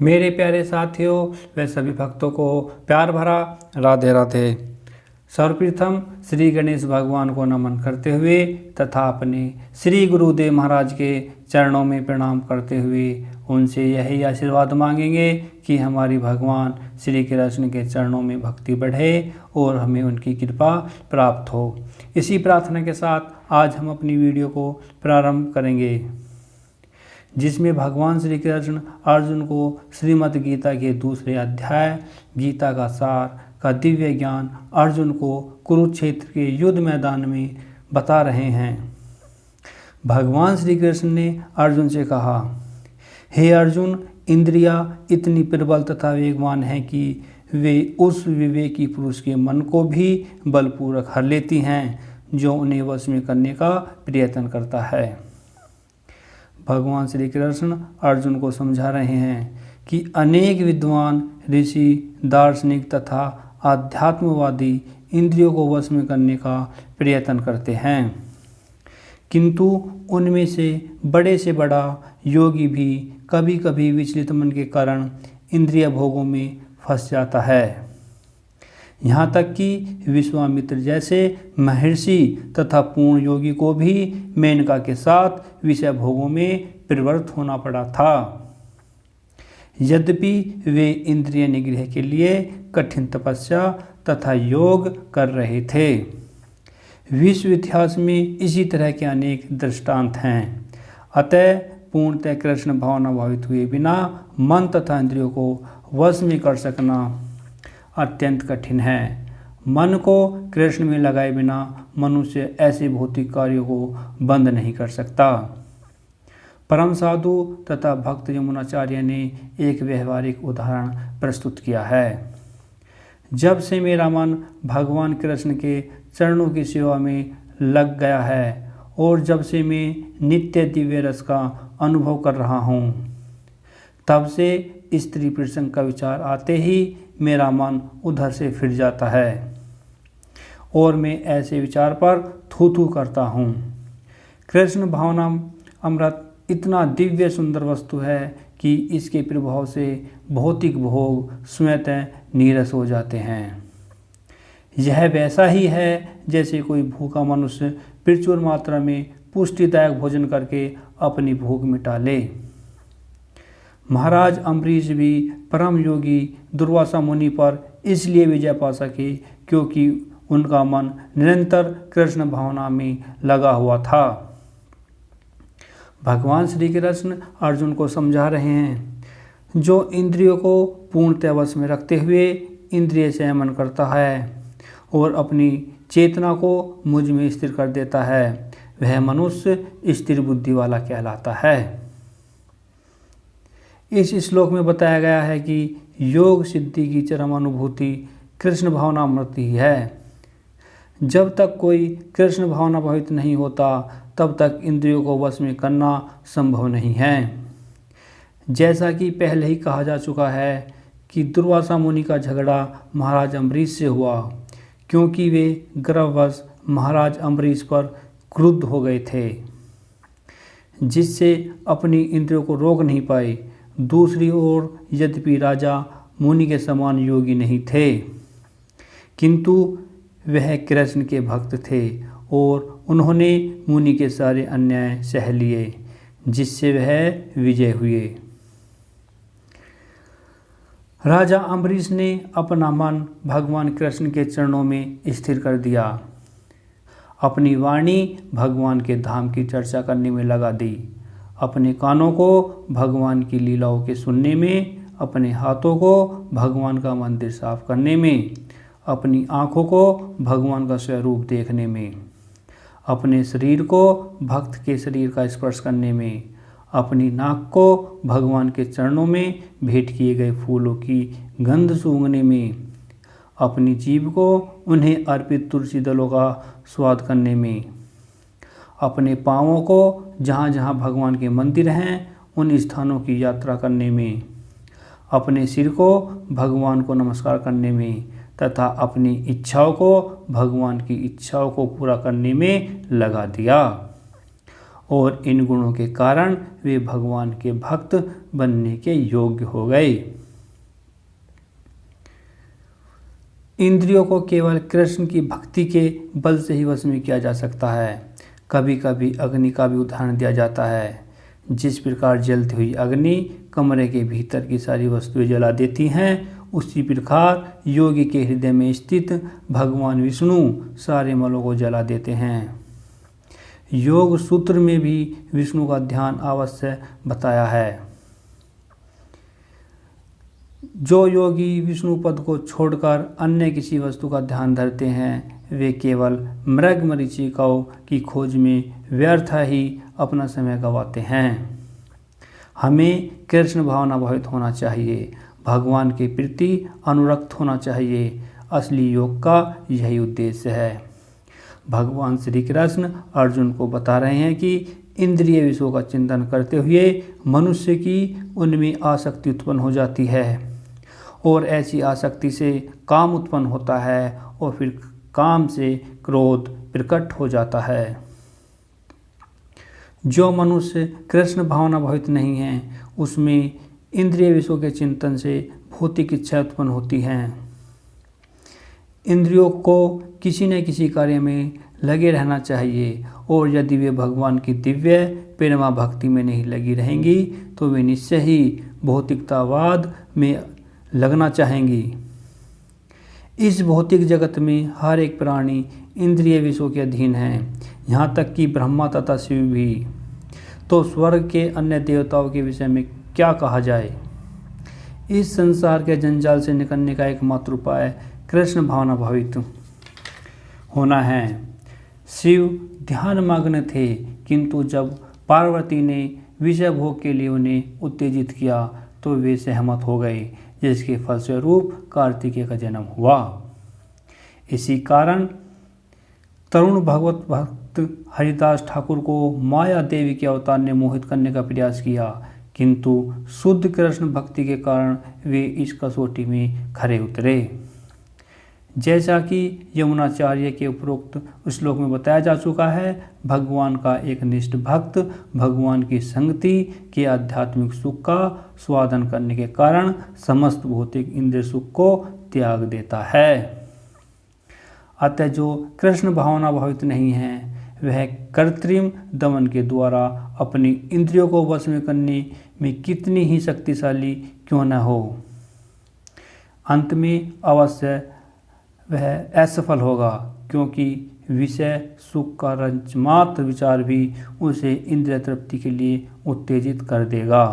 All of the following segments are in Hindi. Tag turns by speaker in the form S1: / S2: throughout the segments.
S1: मेरे प्यारे साथियों व सभी भक्तों को प्यार भरा राधे राधे। सर्वप्रथम श्री गणेश भगवान को नमन करते हुए तथा अपने श्री गुरुदेव महाराज के चरणों में प्रणाम करते हुए उनसे यही आशीर्वाद मांगेंगे कि हमारी भगवान श्री कृष्ण के चरणों में भक्ति बढ़े और हमें उनकी कृपा प्राप्त हो। इसी प्रार्थना के साथ आज हम अपनी वीडियो को प्रारंभ करेंगे, जिसमें भगवान श्री कृष्ण अर्जुन को श्रीमद् गीता के दूसरे अध्याय गीता का सार का दिव्य ज्ञान अर्जुन को कुरुक्षेत्र के युद्ध मैदान में बता रहे हैं। भगवान श्री कृष्ण ने अर्जुन से कहा, हे अर्जुन, इंद्रियां इतनी प्रबल तथा वेगवान हैं कि वे उस विवेकी पुरुष के मन को भी बलपूर्वक हर लेती हैं जो उन्हें वश में करने का प्रयत्न करता है। भगवान श्री कृष्ण अर्जुन को समझा रहे हैं कि अनेक विद्वान ऋषि, दार्शनिक तथा आध्यात्मवादी इंद्रियों को वश में करने का प्रयत्न करते हैं, किंतु उनमें से बड़ा योगी भी कभी कभी विचलित मन के कारण इंद्रिय भोगों में फंस जाता है। यहाँ तक कि विश्वामित्र जैसे महर्षि तथा पूर्ण योगी को भी मेनका के साथ विषय भोगों में प्रवृत्त होना पड़ा था। यद्यपि वे इंद्रिय निग्रह के लिए कठिन तपस्या तथा योग कर रहे थे। विश्व इतिहास में इसी तरह के अनेक दृष्टांत हैं। अतः पूर्णतः कृष्ण भावना भावित हुए बिना मन तथा इंद्रियों को वश में कर सकना अत्यंत कठिन है। मन को कृष्ण में लगाए बिना मनुष्य ऐसे भौतिक कार्यों को बंद नहीं कर सकता। परम साधु तथा भक्त यमुनाचार्य ने एक व्यवहारिक उदाहरण प्रस्तुत किया है। जब से मेरा मन भगवान कृष्ण के चरणों की सेवा में लग गया है और जब से मैं नित्य दिव्य रस का अनुभव कर रहा हूँ, तब से स्त्री प्रसंग का विचार आते ही मेरा मन उधर से फिर जाता है और मैं ऐसे विचार पर थू करता हूँ। कृष्ण भावना अमृत इतना दिव्य सुंदर वस्तु है कि इसके प्रभाव से भौतिक भोग स्वतः नीरस हो जाते हैं। यह वैसा ही है जैसे कोई भूखा मनुष्य प्रचुर मात्रा में पुष्टिदायक भोजन करके अपनी भूख मिटा ले। महाराज अम्बरीश भी परम योगी दुर्वासा मुनि पर इसलिए विजय पा सके क्योंकि उनका मन निरंतर कृष्ण भावना में लगा हुआ था। भगवान श्री कृष्ण अर्जुन को समझा रहे हैं, जो इंद्रियों को पूर्णतः वश में रखते हुए इंद्रिय संयमन करता है और अपनी चेतना को मुझ में स्थिर कर देता है, वह मनुष्य स्थिर बुद्धि वाला कहलाता है। इस श्लोक में बताया गया है कि योग सिद्धि की चरम अनुभूति कृष्ण भावना अमृत ही है। जब तक कोई कृष्ण भावना भावित नहीं होता तब तक इंद्रियों को वश में करना संभव नहीं है। जैसा कि पहले ही कहा जा चुका है कि दुर्वासा मुनि का झगड़ा महाराज अम्बरीश से हुआ क्योंकि वे गर्ववश महाराज अम्बरीश पर क्रुद्ध हो गए थे, जिससे अपनी इंद्रियों को रोक नहीं पाए। दूसरी ओर यद्यपि राजा मुनि के समान योगी नहीं थे, किंतु वह कृष्ण के भक्त थे और उन्होंने मुनि के सारे अन्याय सह लिए, जिससे वह विजय हुए। राजा अम्बरीश ने अपना मन भगवान कृष्ण के चरणों में स्थिर कर दिया, अपनी वाणी भगवान के धाम की चर्चा करने में लगा दी, अपने कानों को भगवान की लीलाओं के सुनने में, अपने हाथों को भगवान का मंदिर साफ करने में, अपनी आँखों को भगवान का स्वरूप देखने में, अपने शरीर को भक्त के शरीर का स्पर्श करने में, अपनी नाक को भगवान के चरणों में भेंट किए गए फूलों की गंध सूंघने में, अपनी जीभ को उन्हें अर्पित तुलसी दलों का स्वाद करने में, अपने पाँवों को जहाँ जहाँ भगवान के मंदिर हैं उन स्थानों की यात्रा करने में, अपने सिर को भगवान को नमस्कार करने में तथा अपनी इच्छाओं को भगवान की इच्छाओं को पूरा करने में लगा दिया। और इन गुणों के कारण वे भगवान के भक्त बनने के योग्य हो गए। इंद्रियों को केवल कृष्ण की भक्ति के बल से ही वश में किया जा सकता है। कभी कभी अग्नि का भी उदाहरण दिया जाता है। जिस प्रकार जलती हुई अग्नि कमरे के भीतर की सारी वस्तुएं जला देती हैं, उसी प्रकार योगी के हृदय में स्थित भगवान विष्णु सारे मलों को जला देते हैं। योग सूत्र में भी विष्णु का ध्यान अवश्य बताया है। जो योगी विष्णु पद को छोड़कर अन्य किसी वस्तु का ध्यान धरते हैं, वे केवल मृग मरीचिकाओं की खोज में व्यर्थ ही अपना समय गंवाते हैं। हमें कृष्ण भावना भावित होना चाहिए, भगवान के प्रति अनुरक्त होना चाहिए। असली योग का यही उद्देश्य है। भगवान श्री कृष्ण अर्जुन को बता रहे हैं कि इंद्रिय विषयों का चिंतन करते हुए मनुष्य की उनमें आसक्ति उत्पन्न हो जाती है और ऐसी आसक्ति से काम उत्पन्न होता है और फिर काम से क्रोध प्रकट हो जाता है। जो मनुष्य कृष्ण भावना भावित नहीं है, उसमें इंद्रिय विषयों के चिंतन से भौतिक इच्छा उत्पन्न होती हैं। इंद्रियों को किसी न किसी कार्य में लगे रहना चाहिए और यदि वे भगवान की दिव्य प्रेमा भक्ति में नहीं लगी रहेंगी तो वे निश्चय ही भौतिकतावाद में लगना चाहेंगी। इस भौतिक जगत में हर एक प्राणी इंद्रिय विषयों के अधीन है, यहाँ तक कि ब्रह्मा तथा शिव भी। तो स्वर्ग के अन्य देवताओं के विषय में क्या कहा जाए। इस संसार के जंजाल से निकलने का एकमात्र उपाय कृष्ण भावना भावित होना है। शिव ध्यान मग्न थे, किंतु जब पार्वती ने विषय भोग के लिए उन्हें उत्तेजित किया तो वे सहमत हो गए, जिसके फलस्वरूप कार्तिकेय का जन्म हुआ। इसी कारण तरुण भगवत भक्त हरिदास ठाकुर को माया देवी के अवतार ने मोहित करने का प्रयास किया, किंतु शुद्ध कृष्ण भक्ति के कारण वे इस कसौटी में खरे उतरे। जैसा कि यमुनाचार्य के उपरोक्त श्लोक में बताया जा चुका है, भगवान का एक निष्ठ भक्त भगवान की संगति के आध्यात्मिक सुख का स्वादन करने के कारण समस्त भौतिक इंद्रिय सुख को त्याग देता है। अतः जो कृष्ण भावना भावित नहीं है, वह कृत्रिम दमन के द्वारा अपनी इंद्रियों को वश में करने में कितनी ही शक्तिशाली क्यों न हो, अंत में अवश्य वह असफल होगा, क्योंकि विषय सुख का रंचमात्र विचार भी उसे इंद्रिय तृप्ति के लिए उत्तेजित कर देगा।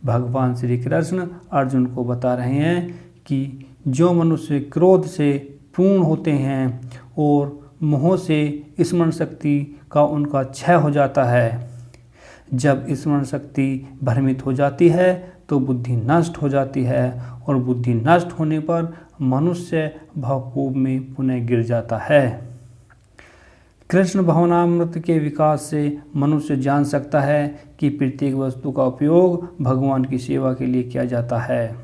S1: भगवान श्री कृष्ण अर्जुन को बता रहे हैं कि जो मनुष्य क्रोध से पूर्ण होते हैं और मोह से स्मरण शक्ति का उनका क्षय हो जाता है, जब स्मरण शक्ति भ्रमित हो जाती है तो बुद्धि नष्ट हो जाती है और बुद्धि नष्ट होने पर मनुष्य भावकूप में पुनः गिर जाता है। कृष्ण भावनामृत के विकास से मनुष्य जान सकता है कि प्रत्येक वस्तु का उपयोग भगवान की सेवा के लिए किया जाता है।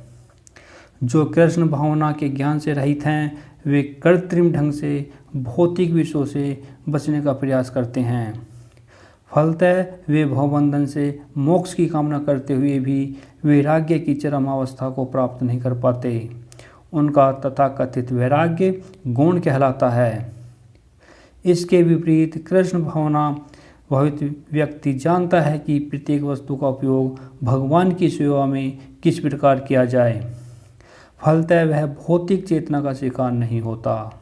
S1: जो कृष्ण भावना के ज्ञान से रहित हैं, वे कृत्रिम ढंग से भौतिक विषयों से बचने का प्रयास करते हैं। फलतः वे भवबंधन से मोक्ष की कामना करते हुए भी वैराग्य की चरम अवस्था को प्राप्त नहीं कर पाते। उनका तथाकथित वैराग्य गौण कहलाता है। इसके विपरीत कृष्ण भावना भावित व्यक्ति जानता है कि प्रत्येक वस्तु का उपयोग भगवान की सेवा में किस प्रकार किया जाए। फलतः वह भौतिक चेतना का शिकार नहीं होता।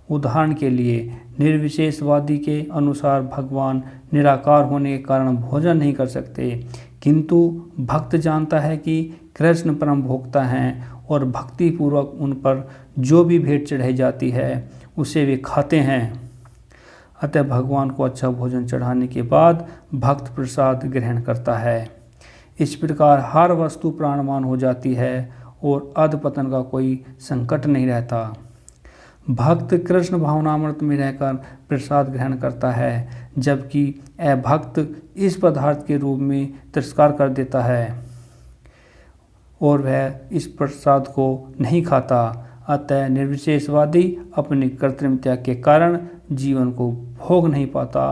S1: उदाहरण के लिए निर्विशेषवादी के अनुसार भगवान निराकार होने के कारण भोजन नहीं कर सकते, किंतु भक्त जानता है कि कृष्ण परम भोक्ता हैं और भक्तिपूर्वक उन पर जो भी भेंट चढ़ाई जाती है उसे वे खाते हैं। अतः भगवान को अच्छा भोजन चढ़ाने के बाद भक्त प्रसाद ग्रहण करता है। इस प्रकार हर वस्तु प्राणवान हो जाती है और अधपतन का कोई संकट नहीं रहता। भक्त कृष्ण भावनामृत में रहकर प्रसाद ग्रहण करता है, जबकि अभक्त इस पदार्थ के रूप में तिरस्कार कर देता है और वह इस प्रसाद को नहीं खाता। अतः निर्विशेषवादी अपनी कृत्रिम त्याग के कारण जीवन को भोग नहीं पाता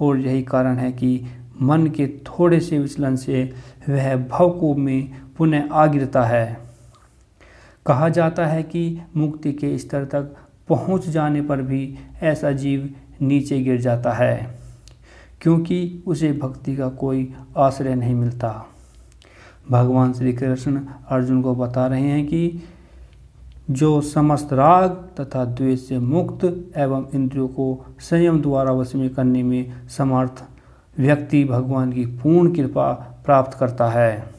S1: और यही कारण है कि मन के थोड़े से विचलन से वह भवकूप में पुनः आ गिरता है। कहा जाता है कि मुक्ति के स्तर तक पहुंच जाने पर भी ऐसा जीव नीचे गिर जाता है, क्योंकि उसे भक्ति का कोई आश्रय नहीं मिलता। भगवान श्री कृष्ण अर्जुन को बता रहे हैं कि जो समस्त राग तथा द्वेष से मुक्त एवं इंद्रियों को संयम द्वारा वश में करने में समर्थ व्यक्ति भगवान की पूर्ण कृपा प्राप्त करता है।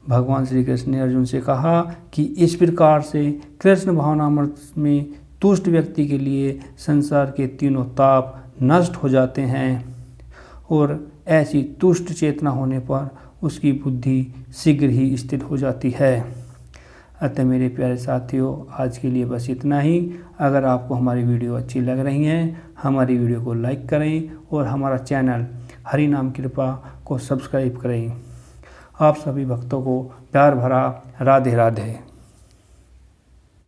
S1: भगवान श्री कृष्ण ने अर्जुन से कहा कि इस प्रकार से कृष्ण भावनामृत में तुष्ट व्यक्ति के लिए संसार के तीनों ताप नष्ट हो जाते हैं और ऐसी तुष्ट चेतना होने पर उसकी बुद्धि शीघ्र ही स्थिर हो जाती है। अतः मेरे प्यारे साथियों, आज के लिए बस इतना ही। अगर आपको हमारी वीडियो अच्छी लग रही है, हमारी वीडियो को लाइक करें और हमारा चैनल हरि नाम कृपा को सब्सक्राइब करें। आप सभी भक्तों को प्यार भरा राधे राधे।